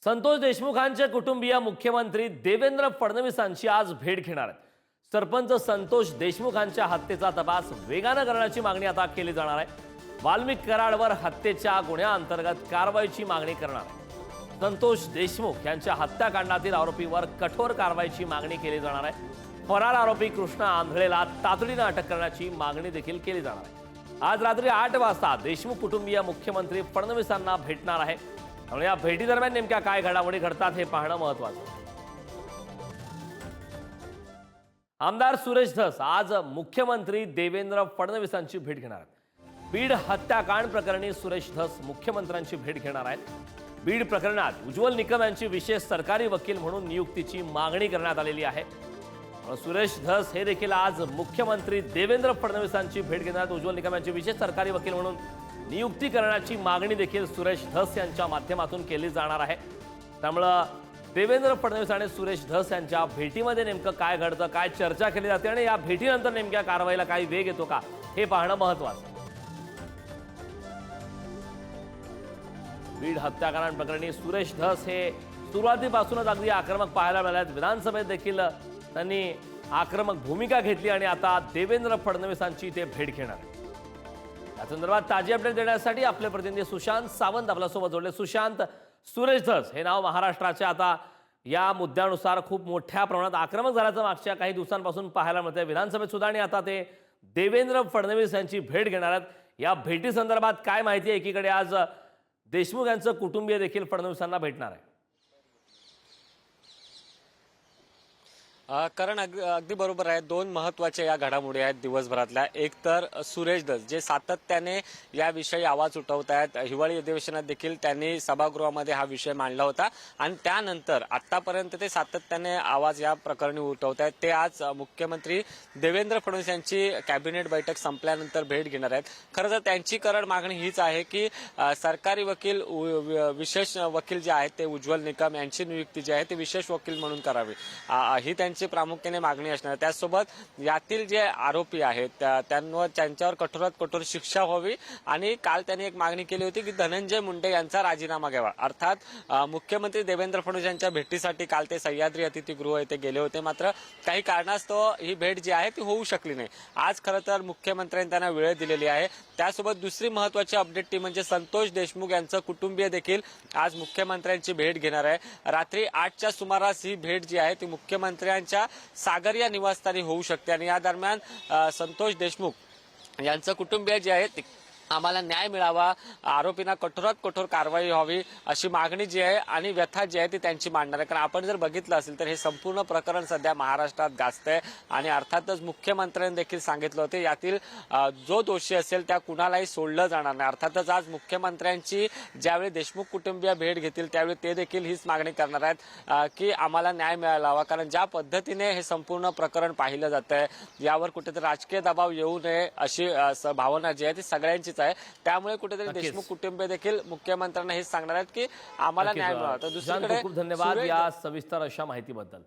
संतोष देशमुखांचे कुटुंबीय मुख्यमंत्री देवेंद्र फडणवीसांची आज भेट घेणार आहेत। सरपंच संतोष देशमुखांच्या हत्येचा तपास वेगाने करण्याची मागणी आता केली जाणार आहे। वाल्मिक कराडवर हत्येच्या गुन्ह्याअंतर्गत कारवाईची मागणी करणार आहे। संतोष देशमुख यांच्या हत्याकांडातील आरोपीवर कठोर कारवाईची मागणी केली जाणार आहे। फरार आरोपी कृष्णा आंधळेला तातडीने अटक करण्याची मागणी देखील केली जाणार आहे। आज रात्री 8 वाजता देशमुख कुटुंबीय मुख्यमंत्री फडणवीसांना भेटणार आहे। त्यामुळे या भेटीदरम्यान नेमक्या काय घडामोडी घडतात हे पाहणं महत्त्वाचं आहे। आमदार सुरेश धस आज मुख्यमंत्री देवेंद्र फडणवीसांची भेट घेणार आहेत। बीड हत्याकांड प्रकरणी सुरेश धस मुख्यमंत्र्यांची भेट घेणार आहेत। बीड प्रकरणात उज्ज्वल निकम यांची विशेष सरकारी वकील म्हणून नियुक्तीची मागणी करण्यात आलेली आहे। सुरेश धस हे देखील आज मुख्यमंत्री देवेंद्र फडणवीसांची भेट घेणार आहेत। उज्ज्वल निकम यांची विशेष सरकारी वकील म्हणून नियुक्ती करण्याची मागणी देखील सुरेश धस यांच्या माध्यमातून केली जाणार आहे। त्यामुळे देवेंद्र फडणवीस आणि सुरेश धस यांच्या भेटीमध्ये नेमकं काय घडतं, काय चर्चा केली जाते आणि या भेटीनंतर नेमक्या कारवाईला काही वेग येतो का हे पाहणं महत्त्वाचं आहे। बीड हत्याकांड प्रकरणी सुरेश धस हे सुरुवातीपासूनच अगदी आक्रमक पाहायला मिळाले। विधानसभेत देखील त्यांनी आक्रमक भूमिका घेतली आणि आता देवेंद्र फडणवीसांची ते भेट घेणार आहे। या संदर्भात ताजी अपडेट देण्यासाठी आपले प्रतिनिधी सुशांत सावंत आपल्यासोबत जोडले। सुशांत, सुरेश धस हे नाव महाराष्ट्राचे आता या मुद्द्यानुसार खूप मोठ्या प्रमाणात आक्रमक झाल्याचं मागच्या काही दिवसांपासून पाहायला मिळतंय विधानसभेत सुद्धा, आणि आता ते देवेंद्र फडणवीस यांची भेट घेणार आहेत। या भेटी संदर्भात काय माहिती आहे? एकीकडे आज देशमुख यांचं कुटुंबीय देखील फडणवीसांना भेटणार आहे। कारण अगदी बरोबर आहे। दोन महत्त्वाच्या या घडामोडी आहेत दिवसभरातल्या। एक तर सुरेश धस जे सातत्याने याविषयी आवाज उठवत आहेत। हिवाळी अधिवेशनात देखील त्यांनी सभागृहामध्ये हा विषय मांडला होता आणि त्यानंतर आतापर्यंत ते सातत्याने आवाज या प्रकरणी उठवत आहेत। ते आज मुख्यमंत्री देवेंद्र फडणवीस यांची कॅबिनेट बैठक संपल्यानंतर भेट घेणार आहेत। खरं तर त्यांची करड मागणी हीच आहे की सरकारी वकील विशेष वकील जे आहेत ते उज्ज्वल निकम यांची नियुक्ती जी आहे ते विशेष वकील म्हणून करावी, ही प्रामुख्याने मागणी असणार। त्यासोबत यातील जे आरोपी आहेत त्यांच्यावर कठोरात कठोर शिक्षा व्हावी आणि काल त्यांनी एक मागणी केली होती की धनंजय मुंडे यांचा राजीनामा घ्यावा। अर्थात मुख्यमंत्री देवेंद्र फडणवीस यांच्या भेटीसाठी काल ते सह्याद्री अतिथीगृह येथे गेले होते, मात्र काही कारणास्तव ही भेट जी आहे ती होऊ शकली नाही। आज खरं तर मुख्यमंत्र्यांनी त्यांना वेळ दिलेली आहे। त्यासोबत दुसरी महत्त्वाची अपडेट ती म्हणजे संतोष देशमुख यांचं कुटुंबीय देखील आज मुख्यमंत्र्यांची भेट घेणार आहे। रात्री 8च्या सुमारास ही भेट जी आहे ती मुख्यमंत्र्यांच्या सागरिया निवासस्थानी होऊ शकते आणि या दरम्यान संतोष देशमुख यांचं कुटुंबीय जे आहे आम्हाला न्याय मिळावा, आरोपींना कठोरात कठोर कारवाई व्हावी अशी मागणी जी आहे आणि व्यथा जी आहे ती त्यांची मांडणार आहे। कारण आपण जर बघितलं असेल तर हे संपूर्ण प्रकरण सध्या महाराष्ट्रात गाजतंय आणि अर्थातच मुख्यमंत्र्यांनी देखील सांगितलं होते यातील जो दोषी असेल त्या कुणालाही सोडलं जाणार नाही। अर्थातच आज मुख्यमंत्र्यांची ज्यावेळी देशमुख कुटुंबीय भेट घेतील त्यावेळी ते देखील हीच मागणी करणार आहेत की आम्हाला न्याय मिळायला हवा। कारण ज्या पद्धतीने हे संपूर्ण प्रकरण पाहिलं जातंय यावर कुठेतरी राजकीय दबाव येऊ नये अशी भावना जी आहे ती सगळ्यांची आहे। त्यामुळे कुठेतरी देशमुख कुटुंबीय देखील मुख्यमंत्र्यांना हेच सांगणार आहेत की आम्हाला न्याय मिळावा। तर दुसरीकडे खूप धन्यवाद या सविस्तर अशा माहितीबद्दल।